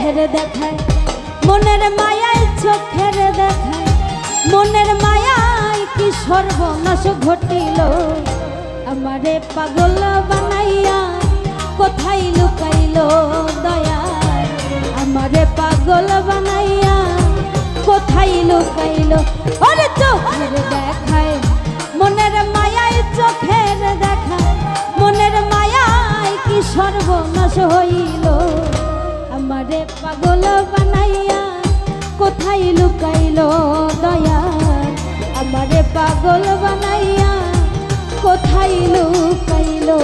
চোখের দেখায় মনের মায়ায় চোখের দেখায় মনের মায়ায় কি সর্বনাশ ঘটিল আমারে পাগল বানাইয়া কোথায় লুকাইলো দয়া আমারে পাগল বানাইয়া কোথায় লুকাইলো ওরে চোখের দেখায় মনের মায়ায় চোখের দেখায় মনের মায়ায় কি সর্বনাশ হইল আমারে পাগল বানাইয়া কোথায় লুকাইলো দয়া আমারে পাগল বানাইয়া কোথায় লুকাইলো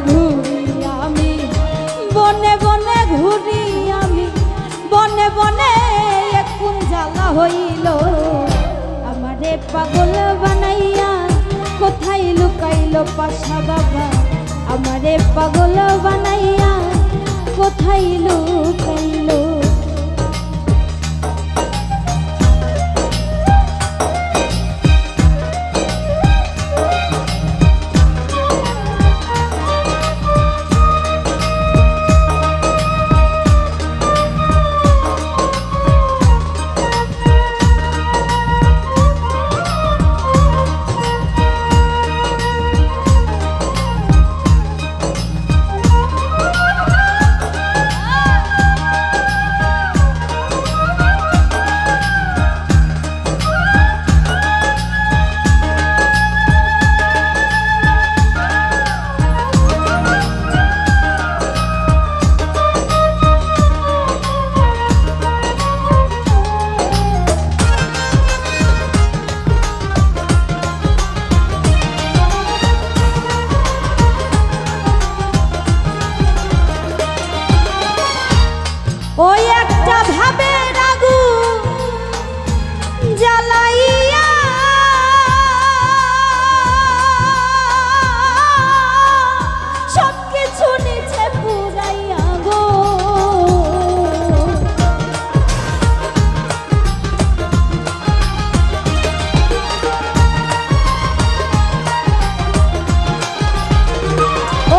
ঘুরি আমি বনে বনে ঘুরি আমি বনে বনে কোন জ্বালা হইল আমারে পাগল বানাইয়া কোথায় লুকাইলো পাশা বাবা আমারে পাগল বানাইয়া কোথায় লুকাইলো ওই একটা ভাবে রাগু জ্বালাইয়া সব কিছু নিচে পুরাইয়া গো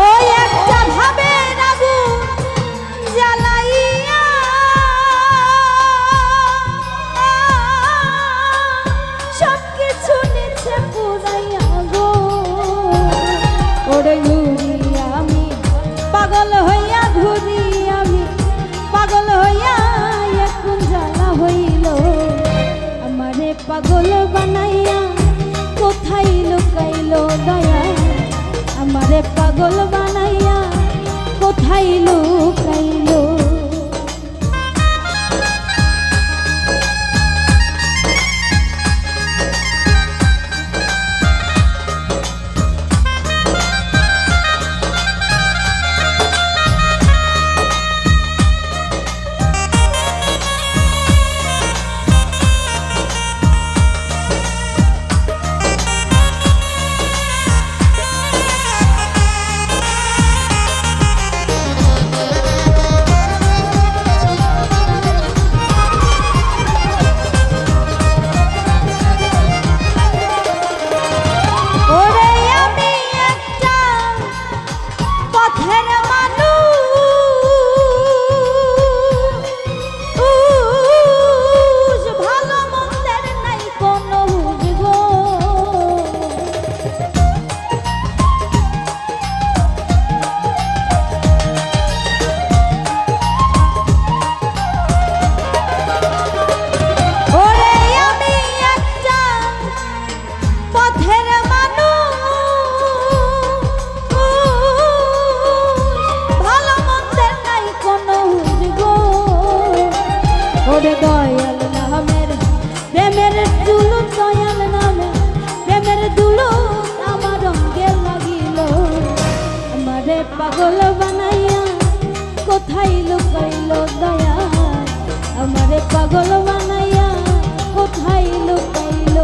ওই একটা ভাবে রাগু জ্বালাইয়া পাগল হইয়া ঘুরি আমি পাগল হইয়া এখন জ্বালা হইল আমারে পাগল বানাইয়া কোথায় লুকাইলো দয়া আমারে পাগল বানাইয়া কোথায় লুকাইলো দয়াল নামের প্রেমের দুলু দয়াল নামে প্রেমের দুলু আমার রঙে লাগিল আমারে পাগল বানাইয়া কোথায় লুকাইল দয়াল আমারে পাগল বানাইয়া কোথায় লুকাইল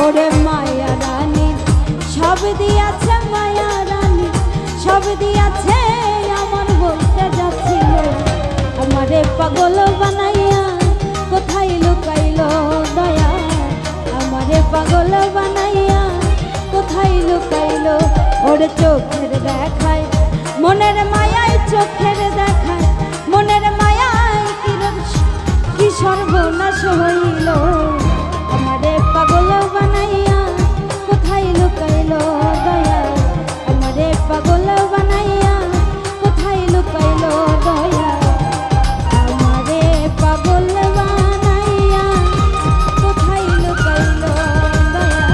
ওরে মায়া রানী সব দিয়াছে মায়া রানী সব দিয়াছে আমার বলতে যাচ্ছিল আমারে পাগল বানাইয়া কোথায় লুকাইল দয়া আমারে পাগল বানাইয়া কোথায় লুকাইল ওরে চোখের দেখায় মনের মায়ায় চোখের দেখায় মনের মায়ায় কি সর্বনাশ হইল আমারে পাগল বানাইয়া কোথায় লুকাইল দয়া আমারে পাগল বানাইয়া কোথায় লুকাইল দয়া আমারে পাগল বানাইয়া কোথায় লুকাইল দয়া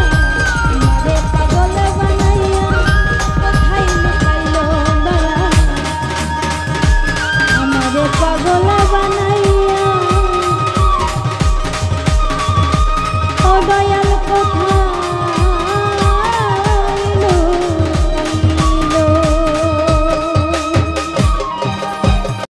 আমারে পাগল বানাইয়া কোথায় লুকাইল দয়া আমারে পাগল বানাইয়া ও দয়া